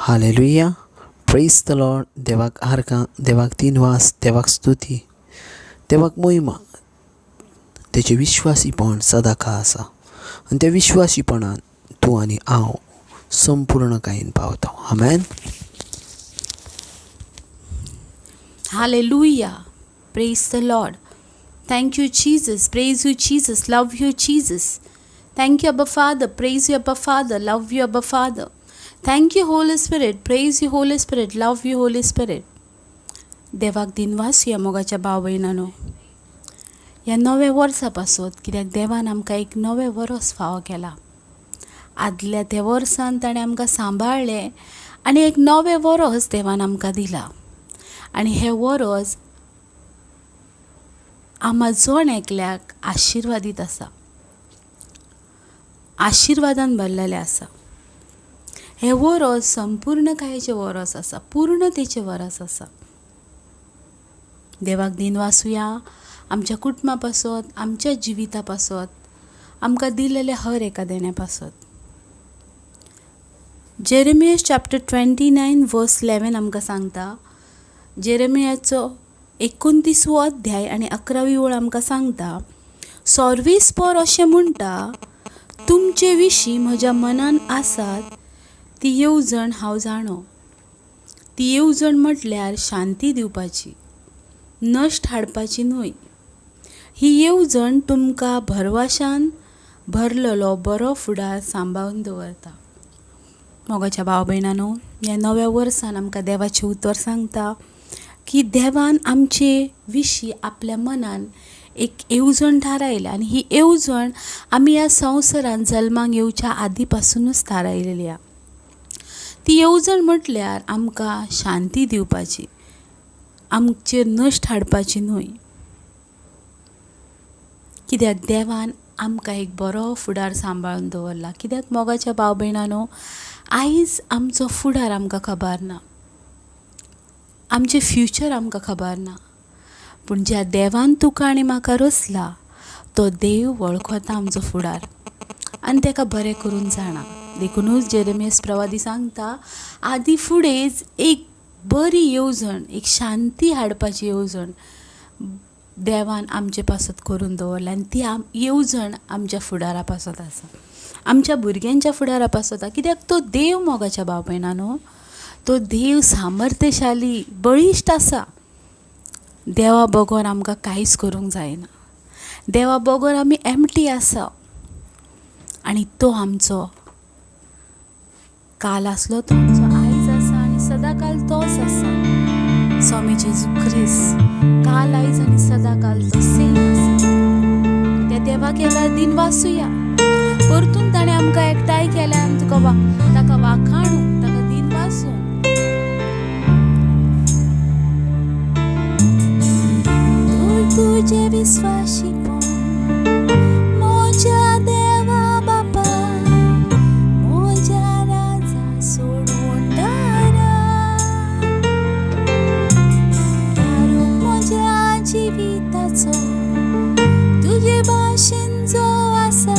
Hallelujah. Praise the Lord. देवाक आर्गां, देवाक दिनवास, देवाक स्तुती, देवाक मोहिमा. तेचे विश्वासीपण सदां काळ आसा आनी त्या विश्वासीपणान तूं आनी हांव संपूर्णकायेन पावता. आमेन. Hallelujah. Praise the Lord. Thank you, Jesus. Praise you, Jesus. Love you, Jesus. Thank you, Abba Father. Praise you, Abba Father. Love you, Abba Father. Thank you, Holy Spirit. Praise you, Holy Spirit. Love you, Holy Spirit. देवाक दिनवास या मोगाच्या भाव भयणांनो, ह्या नव्या वर्सा पासून कित्याक देवान आमकां एक नवें वर्स फावो केला. आदल्या त्या वर्सान ताणें आमकां सांबाळलें आनी एक नवें वर्स देवान आमकां दिलां. आनी हें वर्स आम्हा जोण एकल्याक आशिर्वादीत आसा, आशिर्वादान भरलेलें आसा. हें वर्स संपूर्णकायेचें वर्स आसा, पूर्णतेचें वर्स आसा. देवाक दिनवासुया आमच्या कुटुंबा पासत, आमच्या जिविता पासत, आमकां दिलेल्या हर एका देण्या पासत. जेरेमिया चॅप्टर 29 वर्स 11 आमकां सांगता. जेरेमियाचो 29वो अध्याय आनी 11वी ओळ आमकां सांगता, सोर्वेस्पर अशें म्हणटा, तुमचे विशीं म्हज्या मनान आसात ती येवजण हांव जाणो. ती येवजण म्हटल्यार शांती दिवपाची, नश्ट हाडपाची न्हय. ही येवजण तुमकां भरवशान भरलेलो बरो फुडार सांबाळून दवरता. मोगाच्या भाव भयणांनो, ह्या नव्या वर्सान आमकां देवाचें उतर सांगता की देवान आमचे विशीं आपल्या मनान एक येवजण थारायल्या आनी ही येवजण आमी ह्या संवसारान जल्माक येवच्या आदी पासुनूच थारायलेली आसा. ती येवजण म्हटल्यार आमकां शांती दिवपाची, आमचेर नश्ट हाडपाची न्हय. कित्याक देवान आमकां एक बरो फुडार सांबाळून दवरला. कित्याक मोगाच्या भाव भयणांनो, आयज आमचो फुडार आमकां खबर ना, आमचें फ्युचर आमकां खबर ना, पूण ज्या देवान तुका आनी म्हाका रचला तो देव वळखता आमचो फुडार आनी ताका बरें करून जाणा. देखूनच जेरेमिया प्रवादी सांगता, आदी फुडेंच एक बरी येवजण, एक शांती हाडपाची येवजण देवान आमचे पासत करून दवरला. आनी ती येवजण आमच्या फुडारा पासत आसा, आमच्या भुरग्यांच्या फुडारा पासत आसा. कित्याक तो देव मोगाच्या भाव भयणांनो, तो देव सामर्थ्यशाली, बळिश्ट आसा. देवा बगोर आमकां कांयच करूंक जायना. देवा बगोर आमी एम्प्टी आसा. आनी तो आमचो काल आसलो, तो आमचो आयज आसा आनी सदांकाल तोच आसा. स्वामी जेजू ख्रिस्त काल, आयज आनी सदांकाल तो सेम आसा. त्या देवाक येल्यार दिनवासुया. परतून ताणें आमकां एकठांय केल्या आनी ताका वाखाणू, ताका दिनवासूं. तुझे विश्वासीपण मोज्या देवा बापा, मोज्या राजा सोडून दारा. तारूक मोज्या जिविताचो तुजे भाशेन जो आसा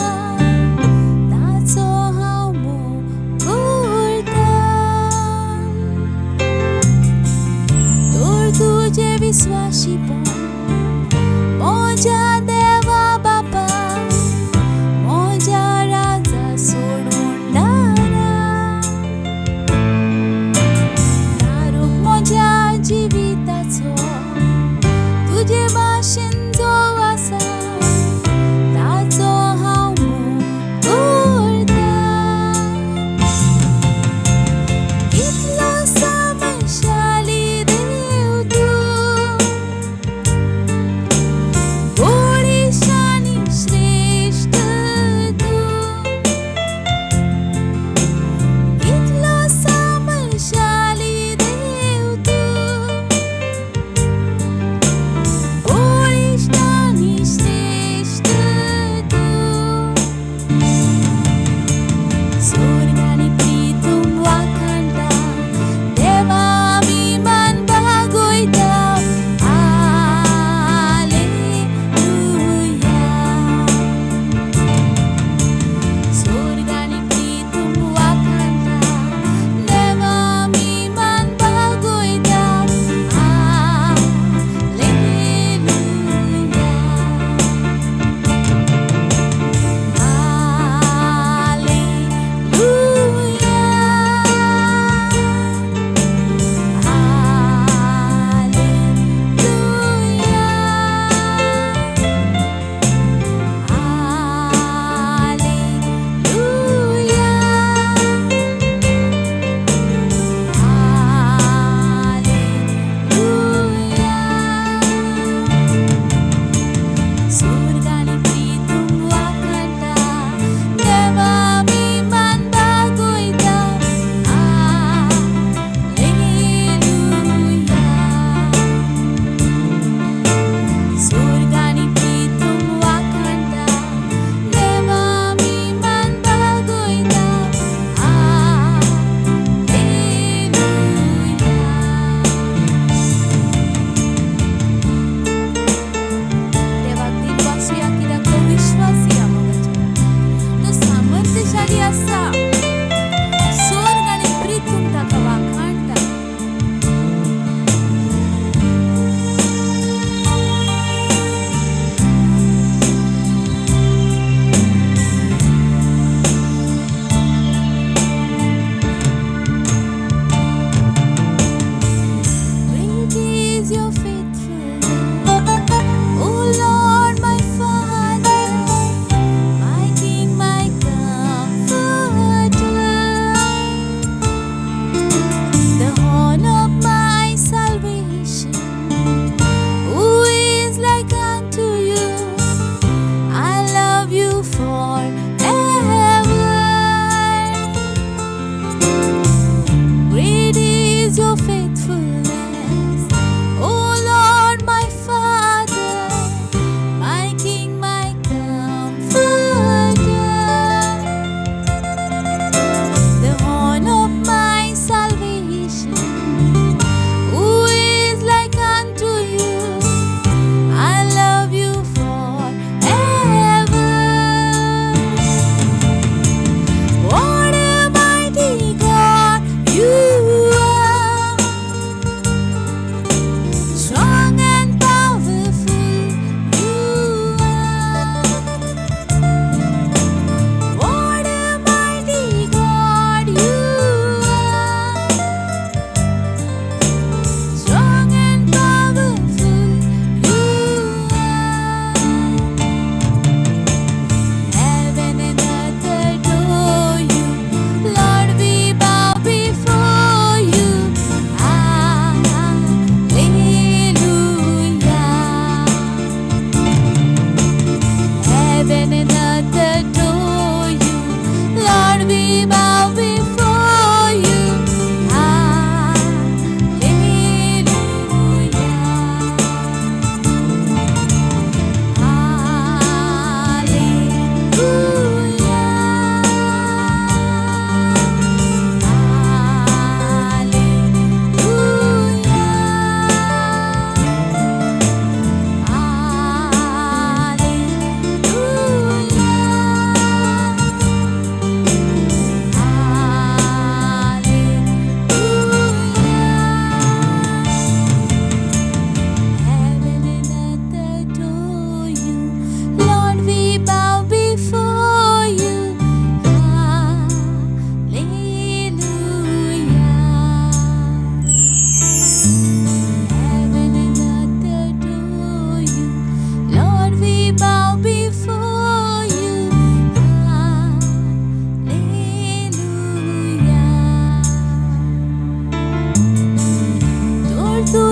ताचो हांव मोग करता. तर तुजे विश्वासीपण मोज्या देवा बापा, मोज्या राजा सोडून दारा. तारूक मोज्या जिविताचो तुजे भाशेन जो आसा ताचो हांव मोग करता. कितलो सामर्थ्यशाली देव तूं,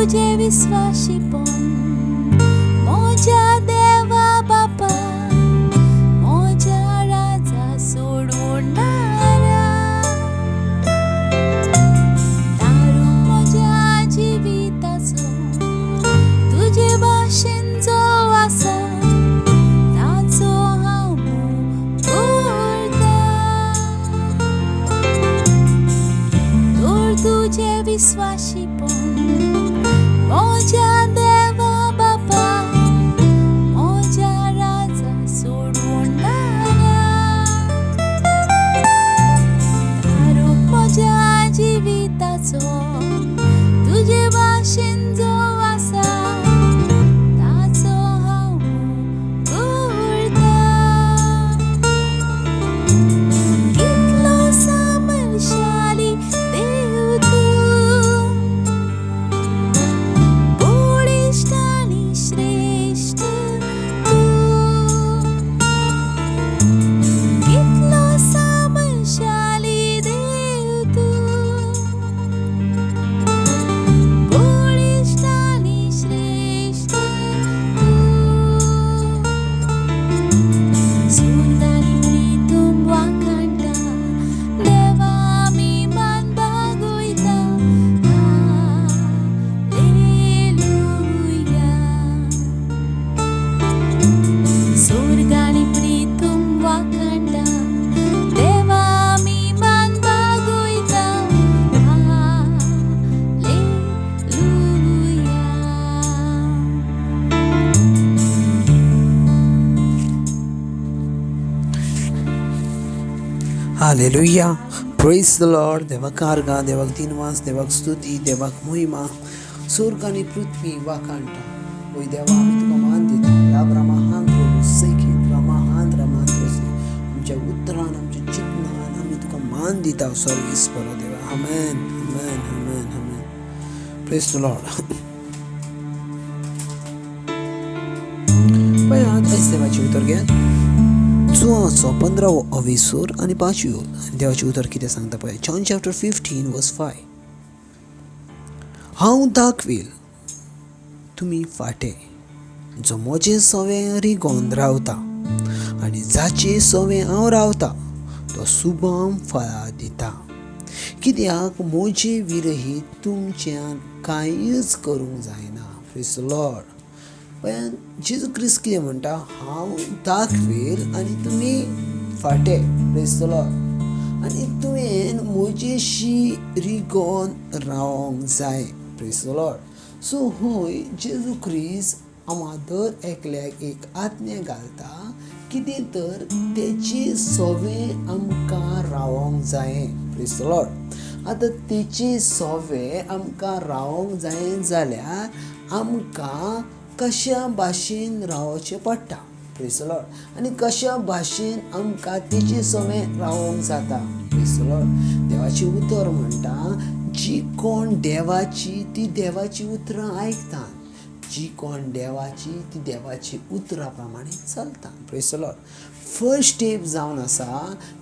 तुझे विश्वासीपण मोज्या देवा बापा मोज्या राजा सोडवणारा दारू मोज्या जिविताचो तुझे भाशेन जो आसा ताचो हांव करता तोर तुझे विश्वासीपण मोज्या देवा बापा मोज्या राजा सोडवणारा दारू मोज्या जिविताचो तुझे भाशेन जो आसा ताचो हांव करता कितलो सामर्थशाली देव तूं बळिश्ठ आनी श्रेष्ठ तूं कितलो सामर्थशाली देव तूं बळिश्ठ आनी श्रेष्ठ तूं सुंदरी प्रीतम वाखाणटा देवा आमी मान बागोयता हालेलुया सुरगाणी प्रीतम वाखाणटा देवा आमी मान बागोयता हालेलुया. Praise the Lord. देवाक आर्गा, देवाक दिनवास, देवाक स्तुती, देवाक महिमा. स्वर्ग आनी पृथ्वी वाखाणटा. ओय देवा, आमी तुका मान दिता. रामाहान प्रभू सैकीत रामाहान रोसे. आमच्या उतरान, आमच्या चिंतनान आमी तुका मान दिता. सर्वेस्परो देवा. Amen, amen, amen, amen. Praise the lord. पळयात, आयज देवाचें उतर घेयात. चुआचो 15वो अविसूर आनी 5वी ओळ. देवाचें उतर कितें सांगता पळय. जॉन चॅप्टर 15 वर्स 5. हांव दाखवील तुमी फाटे जो म्हजें सवें रिगोन रावता आनी जाचे सवें हांव रावता तो सुबाम फळां दिता. कित्याक म्हजे विरहीत तुमच्यान कांयच करूंक जायना. Praise the Lord. जेजू क्रिस्त कितें म्हणटा, हांव दाखवेल आनी तुमी फाटे. Praise the Lord. आनी तुवें म्हजेशी रिगोन रावंक जाय. Praise the Lord. सो हय जेजू क्रिस्त आम्हा दर एकल्याक एक आज्ञा घालता. कितें तर तेची सवें आमकां रावोंक जाय. Praise the Lord. आतां तेची सवें आमकां रावोंक जाय जाल्यार आमकां कशा भाशेन रावचें पडटा. Praise the Lord. आनी कशा भाशेन आमकां तेचे सवें रावोंक जाता. Praise the Lord. देवाची उतर म्हणटा, जी कोण देवाची ती देवाची उतरां आयकतात. जी कोण देवाची ती देवाची उतरां प्रमाणे चलतात. Praise the Lord. First step जावन आसा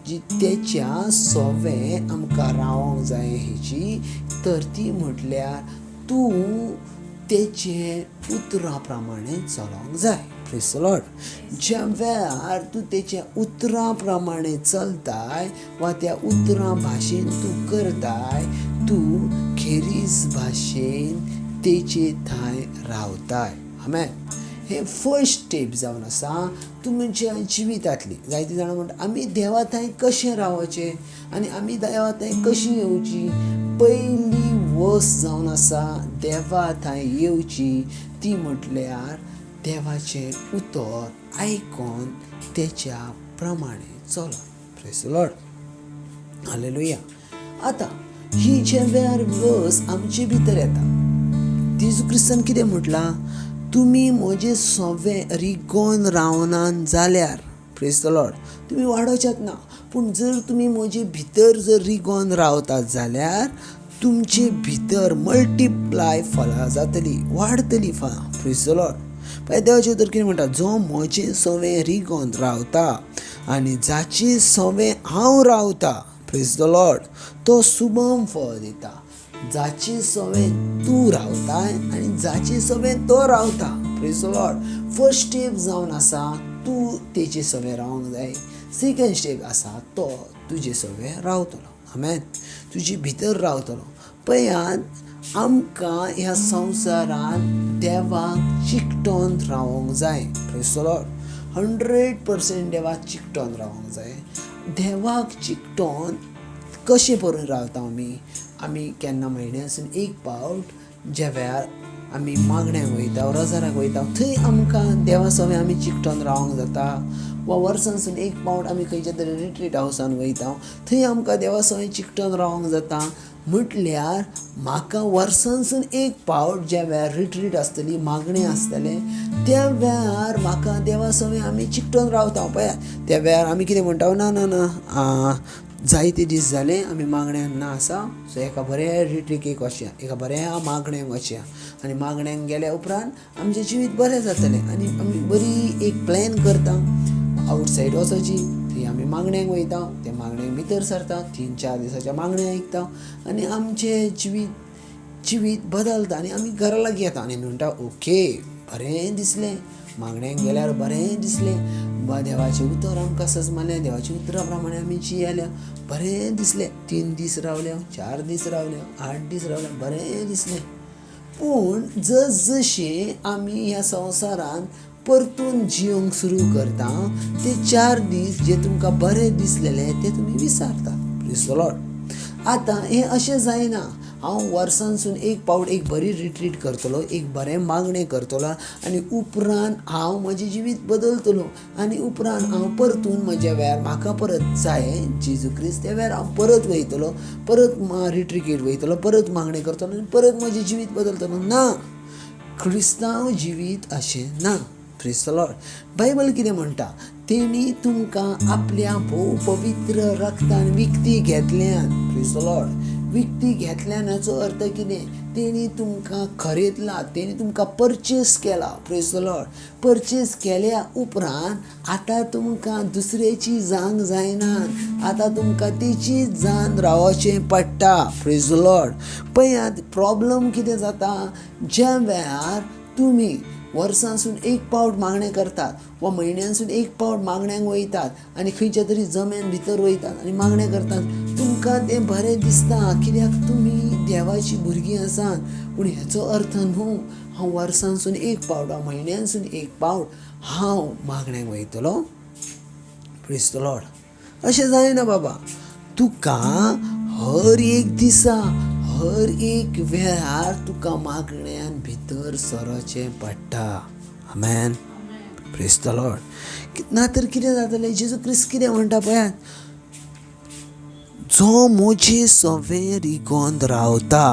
जी तेच्या सवें आमकां रावोंक जाय हेची, तर ती म्हटल्यार तूं तेचे उतरां प्रमाणे चलोंक जाय. Praise the Lord. ज्या वेळार तूं तेच्या उतरां प्रमाणे चलताय वा त्या उतरां भाशेन तूं करताय, तूं खेरीज भाशेन तेचे थंय रावताय. आमेन. हे फर्स्ट स्टेप जावन आसा तुमच्या जिवितांतली. जायतीं जाणां म्हणटा आमी देवा थंय कशें रावचें आनी आमी देवा थंय कशीं येवची. पयली वस्त जावन आसा देवा थंय येवची ती म्हटल्यार देवाचें उतर आयकून तेच्या प्रमाणे चलप. Praise the lord. हालेलुया. आतां ही जे वेळार वस आमचे भितर येता, जेजू क्रिस्तान कितें म्हटलां, तुमी म्हजें सवें रिगोन रावनात जाल्यार, प्रेज द लॉर्ड, तुमी वाडोवचेत ना. पूण जर तुमी म्हजे भितर जर रिगोन रावतात जाल्यार तुमचे भितर मल्टिप्लाय फळां जातली, वाडतली फळां. Praise the Lord. पळय देवाचें उतर कितें म्हणटा, जो म्हजें सवें रिगोन रावता आनी जाचे सवें हांव रावता, प्रेज द लॉर्ड, तो सुबम फळ दिता. जाची सवय तूं रावताय आनी जाची सवय तो रावता. Praise the Lord. First step जावन आसा तूं तेची सवय रावंक जाय. सेकंड स्टेप आसा तो तुजी सवय रावतलो. आमेन. तुजी भितर रावतलो. पळयात आमकां ह्या संवसारान देवाक चिकटोन रावंक जाय. Praise the Lord. 100% देवाक चिकटोन रावंक जाय. देवाक चिकटोन कशें करून रावता आमी केन्ना म्हयन्यासून एक पावट ज्या वेळार आमी मागण्यांक वयता, रोजाराक वयता, थंय आमकां देवा सवय आमी चिकटोन रावंक जाता. वा वर्सांसून एक पावट आमी खंयच्या तरी रिट्रीट हावसान वयता, थंय आमकां देवा सवय चिकटोन रावंक जाता. म्हटल्यार म्हाका वर्सांसून एक पावट ज्या वेळार रिट्रीट आसतली, मागणी आसतले, त्या वेळार म्हाका देवा सवय आमी चिकटोन रावता. पळया त्या वेळार आमी कितें म्हणटा, ना जायते दीस जाले आमी मागण्यांक ना आसा, सो एका बऱ्या रिट्रीकेक वचया, एका बऱ्या मागण्यांक वचया. आनी मागण्यांक गेल्या उपरांत आमचें जिवीत बरें जातलें. आनी आमी बरी एक प्लॅन करता आवटसायड वचची. थंय आमी मागण्यांक वयता, त्या मागण्यांक भितर सरता, 3-4 दिसाच्या मागण्या आयकता आनी आमचें जिवीत बदलता. आनी आमी घरा लागीं येता आनी म्हणटा ओके बरें दिसलें, मागण्यांक गेल्यार बरें दिसलें, देवाचें उतर आमकां सजमालें, देवाच्या उतरा प्रमाणे आमी जियेल्या, बरें दिसलें. 3 दीस रावले, 4 दीस रावले, 8 दीस रावले, बरें दिसलें. पूण जशें आमी ह्या संवसारान परतून जियोंक सुरू करता, ते 4 दीस जे तुमकां बरें दिसलेले ते तुमी विसरता. Praise the Lord. आतां हें अशें जायना हांव वर्सांसून एक पावट एक बरी रिट्रीट करतलो, एक बरें मागणें करतलो आनी उपरांत हांव म्हजें जिवीत बदलतलो आनी उपरांत हांव परतून म्हज्या वेळार म्हाका परत जाय जेजू क्रिस्त त्या वेळार हांव परत वयतलो, परत रिट्रीकेट वयतलो, परत मागणें करतलो आनी परत म्हजें जिवीत बदलतलो. ना, क्रिस्तांव जिवीत अशें ना. Praise the Lord. बायबल कितें म्हणटा, तेणी तुमकां आपल्या भोव पवित्र रक्तान विकती घेतल्यान. Praise the Lord. विकती घेतल्यान हाचो अर्थ कितें, तेणी तुमकां खरेदला, तेणी तुमकां परचेस केला. Praise the Lord. परचेस केल्या उपरांत आतां तुमकां दुसऱ्याची जांग जायना, आतां तुमकां तेची जान रावचें पडटा. Praise the lord. पळयात प्रॉब्लम कितें जाता, ज्या वेळार तुमी वर्सांसून एक पावट मागणें करतात वा म्हयन्यांसून एक पावट मागण्यांक वयतात आनी खंयच्या तरी जम्यान भितर वयतात आनी मागणें करतात, तुमकां तें बरें दिसता कित्याक तुमी देवाची भुरगीं आसात. पूण हेचो अर्थ न्हू हांव वर्सांसून एक पावट वा म्हयन्यांसून एक पावट हांव मागण्यांक वयतलो. Praise the Lord. अशें जायना बाबा. तुका हर एक दिसा हर एक वेळार तुका मागण्यान भितर सरचें पडटा. आमेन. Praise the lord. ना तर कितें जातलें, जेजू क्रिस्त कितें म्हणटा पळयात, जो म्हजे सवे रिगोन रावता.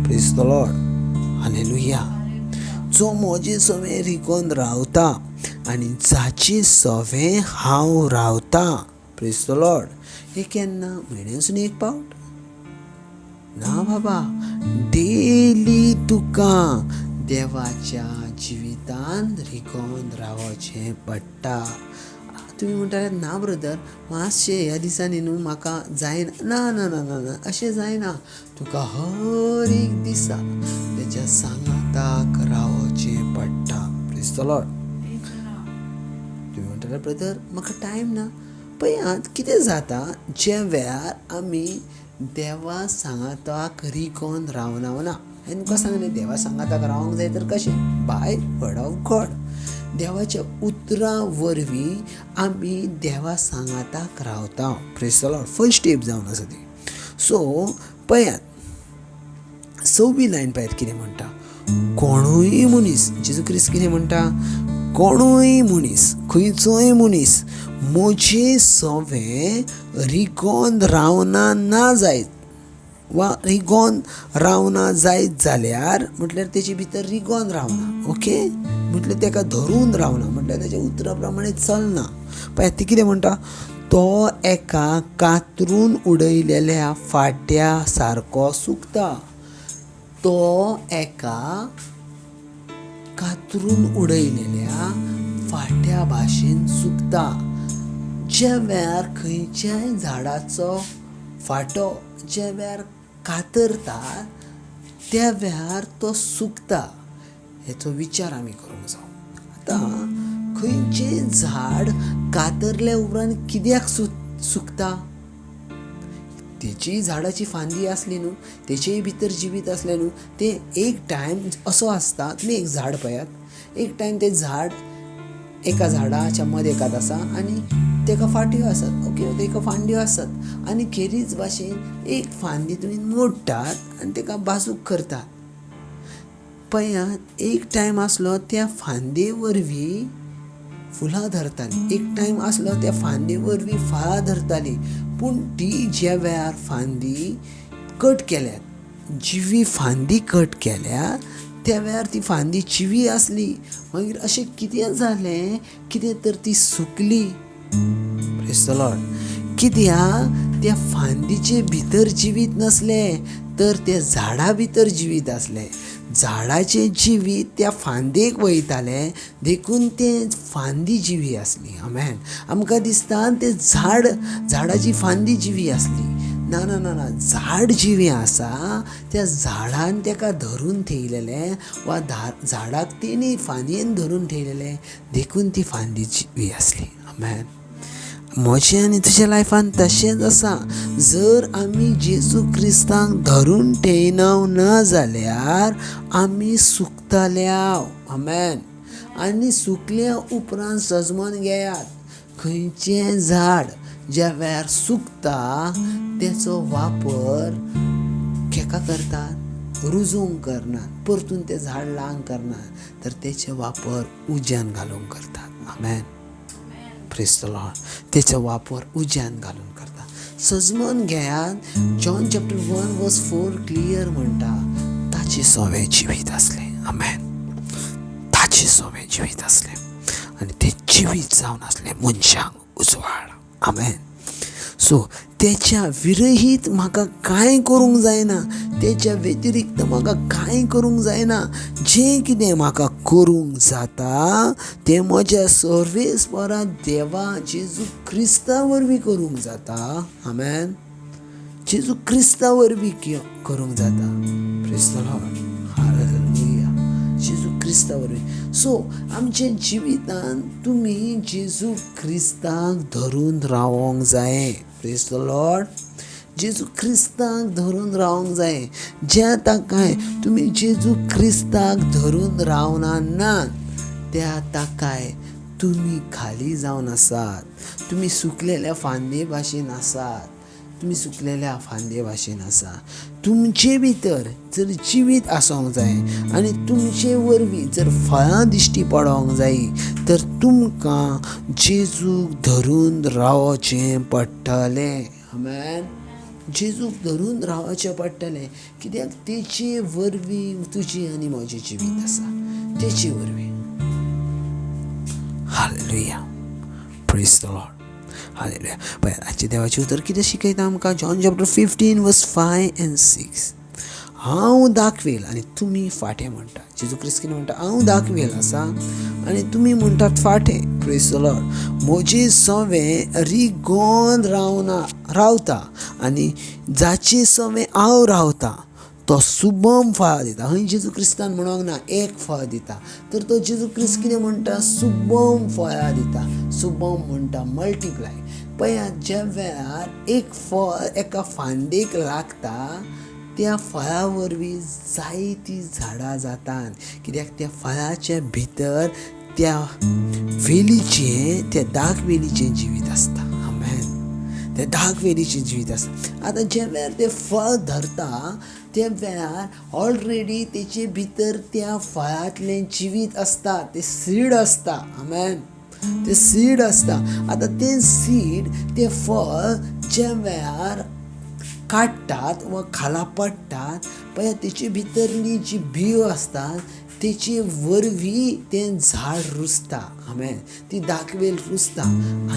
Praise the lord. हालेलुया. जो म्हजे सवे रिगोन रावता आनी जाची सवे हांव रावता. Praise the Lord. हे केन्ना म्हयन्यासून एक पावट ना बाबा. डेली तुका देवाच्या जिवितान रिगोन रावचें पडटा. तुमी म्हणटाले ना ब्रदर मातशें ह्या दिसांनी न्हू म्हाका जायना. ना ना ना ना ना अशें जायना. तुका हर एक दिसा तेच्या सांगाताक रावचें पडटा. Praise the Lord. तुमी म्हणटाले ब्रदर म्हाका टायम ना. पळयात कितें जाता, ज्या वेळार आमी देवा सांगाताक रिगोन रावना. हांवें तुमकां सांगलें देवा सांगाताक रावंक जाय तर कशें, बाय वर्ड ऑफ गॉड. देवाच्या उतरां वरवीं आमी देवा सांगाताक रावता. Praise the Lord. First step जावन आसा ती. सो पळयात 6वी लायन पळयात कितें म्हणटा, कोणूय मनीस, जेजू क्रिस्त कितें म्हणटा, कोणूय मनीस, खंयचोय मनीस म्हजे सवे रिगोन रावना ना जायत वा रिगोन रावना जायत जाल्यार म्हटल्यार तेचे भितर रिगोन रावना. ओके. म्हटल्यार तेका धरून रावना, म्हटल्यार तेच्या उतरा प्रमाणे चलना. पळय ती कितें म्हणटा, तो एका कातरून उडयलेल्या फाट्या सारको सुकता. तो एका कातरून उडयलेल्या फाट्या भाशेन सुकता. ज्या वेळार खंयच्याय झाडाचो फाटो ज्या वेळार कातरतात त्या वेळार तो सुकता हेचो विचार आमी करूंक जाय. आतां खंयचें झाड कातरल्या उपरांत कित्याक सुकता? तेची झाडाची फांदी आसली न्हू, तेचेय भितर जिवीत असलें न्हू. ते एक टायम असो आसता, तुमी एक झाड पळयात, एक टायम तें झाड एका झाडाच्या मदेकात आसा आनी तेका फांट्यो आसात. ओके, तेका फांद्यो आसात आनी खेरीच भाशेन एक फांदी तुमी मोडटात आनी तेका बाजूक करतात. पळयात, एक टायम आसलो त्या फांदे वरवीं फुलां धरताली, एक टायम आसलो त्या फांदे वरवीं फळां धरताली. पूण ती ज्या वेळार फांदी कट केल्यात, जिवी फांदी कट केल्या, त्या वेळार ती फांदी जिवी आसली. मागीर अशें कितें जालें, कितें तर ती सुकली. Praise the Lord. कित्याक त्या फांदीचे भितर जिवीत नसले तर त्या झाडा भितर जिवीत आसले. झाडाचे जिवीत त्या फांदेक वयताले देखून ते फांदी जिवी आसली. आमेन. आमकां दिसता ते झाडाची फांदी जिवी आसली. ना ना ना ना, झाड जिवी आसा. त्या झाडान तेका धरून ठेयलेले वा झाडाक तेणी फांदयेन धरून ठेयलेले देखून ती फांदी जिवी आसली. आमेन. म्हजे आनी तुज्या लायफान तशेंच आसा. जर आमी जेजू क्रिस्तांक धरून ठेयनव ना जाल्यार आमी सुकतल्या. आमेन. आनी सुकल्या उपरांत सजमोन घेयात, खंयचें झाड ज्या वेळार सुकता तेचो वापर केका करतात? रुजोवंक करनात, परतून तें झाड लावंक करनात, तर तेचे वापर उज्यान घालूंक करतात. आमेन. Praise the lord. तेचो वापर उज्यान घालून करता. सजमोन घेयात, जॉन चॅप्टर 1 वर्स 4 क्लियर म्हणटा, ताचे सोवे जिवीत आसले. आमेन. ताचे सोवे जिवीत आसले आनी ते जिवीत जावन आसले मनशांक उजवाड. आमेन. सो तेच्या विरहीत म्हाका कांय करूंक जायना, तेच्या व्यतिरिक्त म्हाका कांय करूंक जायना. जें कितें म्हाका करूंक जाता तें म्हज्या सर्वेस्परा देवा जेजू क्रिस्ता वरवीं करूंक जाता. आमेन. जेजू क्रिस्ता वरवीं करूंक जाता. Praise the lord. हालेलुया. जेजू क्रिस्ता वरवीं. सो आमच्या जिवितांत तुमी जेजू क्रिस्ताक धरून रावोंक जाय. Praise the Lord. जेजू क्रिस्ताक धरून रावंक जाय. ज्या ताकाय तुमी जेजू क्रिस्ताक धरून रावना नात, त्या ताकाय तुमी खाली जावन आसात. तुमी सुकलेल्या फांदे भाशेन आसात. तुमी सुकलेल्या फांदे भाशेन आसा. तुमचे भितर जर जिवीत आसोंक जाय आनी तुमचे वरवीं जर फळां दिश्टी पडोंक जाय तर तुमकां जेजूक धरून रावचें पडटलें. आमेन. जेजूक धरून रावचें पडटलें. कित्याक तेचे वरवीं तुजी आनी म्हजें जिवीत आसा. तेचे वरवीं. Hallelujah. Praise the lord. Hallelujah. पळय, आजचे देवाचें उतर कितें शिकयता आमकां? जॉन चॅप्टर 15 वर्स 5 and 6. हांव दाखवेल आनी तुमी फाटें म्हणटा. जेजू क्रिस्त कितें म्हणटा? हांव दाखवेल आसा आनी तुमी म्हणटात फाटें. Praise the Lord. म्हजें सवें रिगोन रावता आनी जाचे सवें हांव रावता तो सुबम फळां दिता. हंय जेजू क्रिस्तान म्हणोंक ना एक फळ दिता, तर तो जेजू क्रिस्त कितें म्हणटा? सुबम फळां दिता. सुबम म्हणटा मल्टिप्लाय. पळयात, ज्या वेळार एक फळ एका फांदेक लागता त्या फळा वरवीं जायतीं झाडां जातात. कित्याक त्या फळाच्या भितर त्या वेलीचें, त्या दाग वेलीचें जिवीत आसता. आमेन. त्या दाग वेलीचें जिवीत आसता. आतां ज्या वेळार तें फळ धरता त्या वेळार ऑलरेडी तेचे भितर त्या फळांतलें जिवीत आसता. तें सीड आसता. आमेन. तें सीड आसता. आतां तें सीड, तें फळ ज्या वेळार काडटात वा खाला पडटात पळय, तेचे भितरली जी बियो आसतात तेचे वरवीं तें झाड रुजता. आमेन. ती दाखवेल रुजता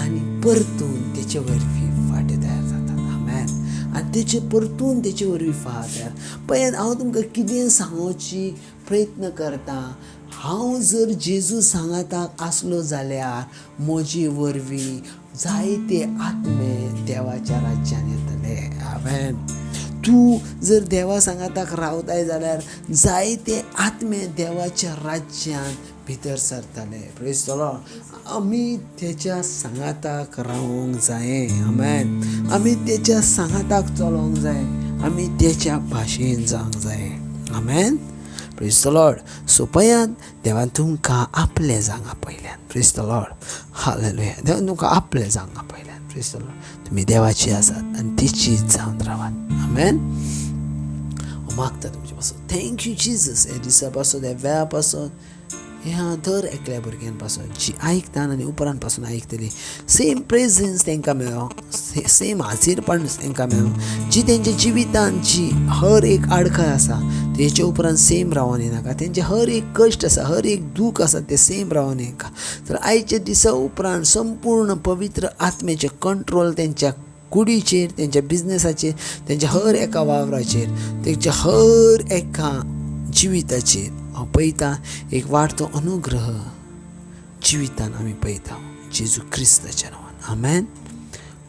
आनी परतून तेचे वरवीं फाटे तयार जातात. आमेन. आनी तेचे परतून तेचे वरवीं फळां तयार. पळयात, हांव तुमकां कितें सांगोवची प्रयत्न करतां. हांव जर जेजू सांगाता आसलो जाल्यार म्हजे वरवीं जायते आत्मे देवाच्या राज्यान येतले. आमेन. तूं जर देवा सांगाताक रावताय जाल्यार जायते आत्मे देवाच्या राज्यान भितर सरतले. Praise the Lord. आमी तेच्या सांगाताक रावूंक जाय. आमेन. आमी तेच्या सांगाताक चलोंक जाय. आमी तेच्या भाशेन जावंक जाय. आमेन. Praise the lord. सोपयान देवान तुमकां आपले जांगा पयल्यान. Praise the lord. हालेलुया. देवान तुमकां आपले जांगा पयल्यान. Praise the Lord. तुमी देवाची आसात आनी तिचीच जावन रावात. आमेन. मागता तुमचे पासून थँक्यू जीजस. हे दिसा पासून हे वेळा पासून ह्या दर एकल्या भुरग्यां पासून जी आयकतात आनी उपरांत पासून आयकतली सेम प्रेझन्स तांकां मेळो, सेम हाजीरपण तांकां मेळो. जी तेंच्या जिवितांत जी हर एक आडखळ आसा तेचे उपरांत सेम रावोन येनाका. तेंचे हर एक कश्ट आसा, हर एक दूख आसा ते सेम रावोन येनाका. तर आयच्या दिसा उपरांत संपूर्ण पवित्र आत्म्याचे कंट्रोल तेंच्या कुडीचेर, तेंच्या बिझनेसाचेर, तेंच्या हर एका वावराचेर, तेंच्या हर एका जिविताचेर हांव पळयतां एक वाडतो अनुग्रह जिवितान आमी पळयता जेजू क्रिस्ताच्या नांवान. आमेन.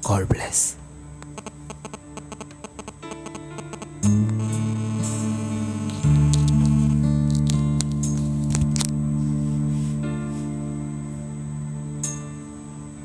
God bless.